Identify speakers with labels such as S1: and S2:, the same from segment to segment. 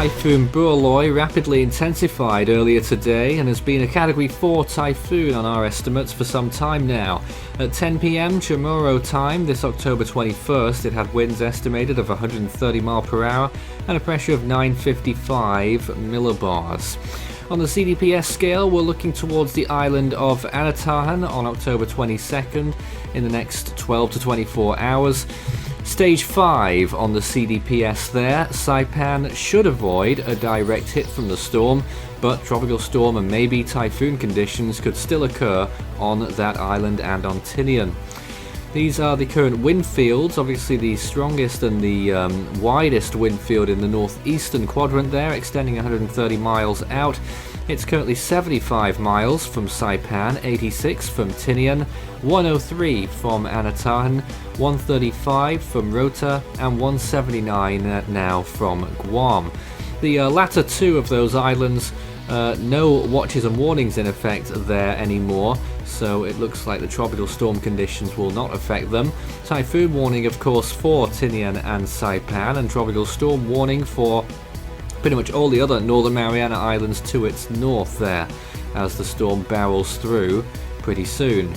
S1: Typhoon Bualoi rapidly intensified earlier today and has been a Category 4 typhoon on our estimates for some time now. At 10 p.m. Chamorro time this October 21st, it had winds estimated of 130 miles per hour and a pressure of 955 millibars. On the CDPS scale, we're looking towards the island of Anatahan on October 22nd in the next 12 to 24 hours. Stage 5 on the CDPS there. Saipan should avoid a direct hit from the storm, but tropical storm and maybe typhoon conditions could still occur on that island and on Tinian. These are the current wind fields. Obviously the strongest and the widest wind field in the northeastern quadrant there, extending 130 miles out. It's currently 75 miles from Saipan, 86 from Tinian, 103 from Anatahan, 135 from Rota, and 179 now from Guam. The latter two of those islands, no watches and warnings in effect there anymore, so it looks like the tropical storm conditions will not affect them. Typhoon warning, of course, for Tinian and Saipan, and tropical storm warning for pretty much all the other Northern Mariana Islands to its north there, as the storm barrels through pretty soon.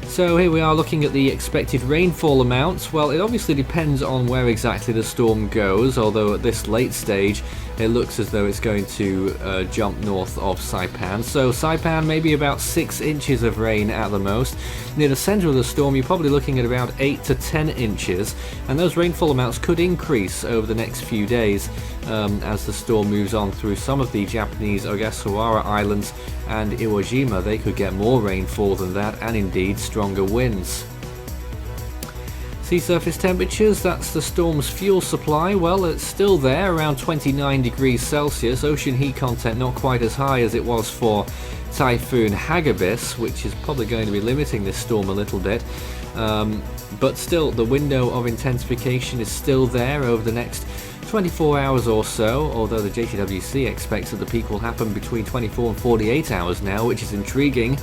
S1: So here we are looking at the expected rainfall amounts. Well, it obviously depends on where exactly the storm goes, although at this late stage it looks as though it's going to jump north of Saipan. So Saipan maybe about 6 inches of rain at the most. Near the center of the storm you're probably looking at about 8 to 10 inches, and those rainfall amounts could increase over the next few days as the storm moves on through some of the Japanese Ogasawara Islands and Iwo Jima. They could get more rainfall than that, and indeed stronger winds. Sea surface temperatures, that's the storm's fuel supply. Well, it's still there, around 29 degrees Celsius. Ocean heat content not quite as high as it was for Typhoon Hagibis, which is probably going to be limiting this storm a little bit. But still, the window of intensification is still there over the next 24 hours or so, although the JTWC expects that the peak will happen between 24 and 48 hours now, which is intriguing.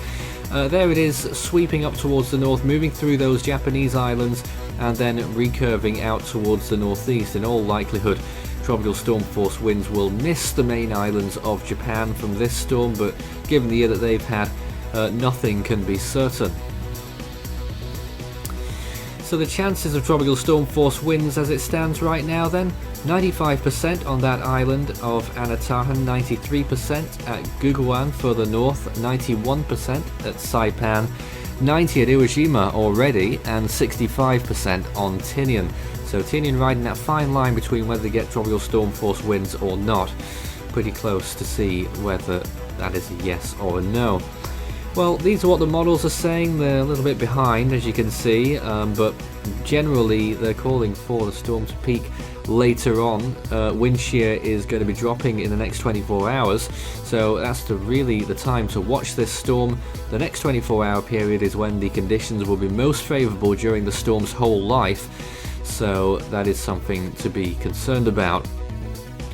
S1: There it is, sweeping up towards the north, moving through those Japanese islands and then recurving out towards the northeast. In all likelihood, tropical storm force winds will miss the main islands of Japan from this storm, but given the year that they've had, nothing can be certain. So the chances of tropical storm force winds as it stands right now then, 95% on that island of Anatahan, 93% at Guguan further north, 91% at Saipan, 90% at Iwo Jima already, and 65% on Tinian. So Tinian riding that fine line between whether they get tropical storm force winds or not. Pretty close to see whether that is a yes or a no. Well, these are what the models are saying. They're a little bit behind, as you can see, but generally they're calling for the storm to peak later on. Wind shear is going to be dropping in the next 24 hours, so that's really the time to watch this storm. The next 24-hour period is when the conditions will be most favourable during the storm's whole life, so that is something to be concerned about.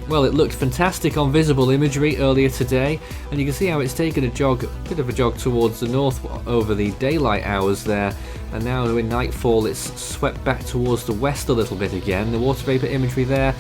S1: Well, it looked fantastic on visible imagery earlier today, and you can see how it's taken a bit of a jog towards the north over the daylight hours there, and now in nightfall it's swept back towards the west a little bit again. The water vapor imagery there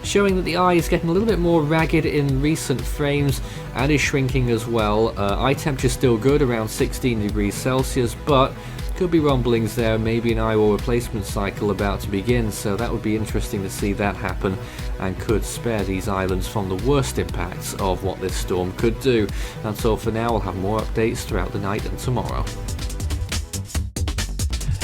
S1: showing that the eye is getting a little bit more ragged in recent frames and is shrinking as well. Eye temperature still good, around 16 degrees Celsius, but could be rumblings there, maybe an IWO replacement cycle about to begin, so that would be interesting to see that happen and could spare these islands from the worst impacts of what this storm could do. That's all for now. We'll have more updates throughout the night and tomorrow.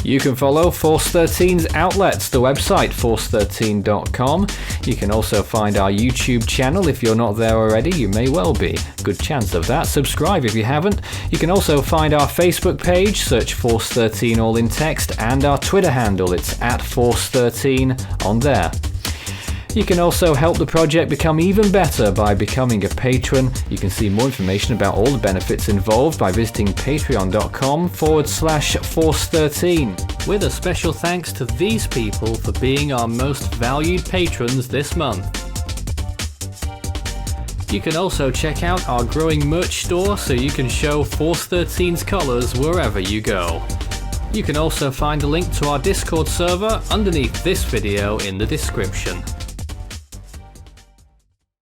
S1: You can follow Force 13's outlets, the website force13.com. You can also find our YouTube channel. If you're not there already, you may well be. Good chance of that. Subscribe if you haven't. You can also find our Facebook page, search Force 13 all in text, and our Twitter handle, it's at Force 13 on there. You can also help the project become even better by becoming a patron. You can see more information about all the benefits involved by visiting patreon.com/Force13. With a special thanks to these people for being our most valued patrons this month. You can also check out our growing merch store so you can show Force 13's colours wherever you go. You can also find a link to our Discord server underneath this video in the description.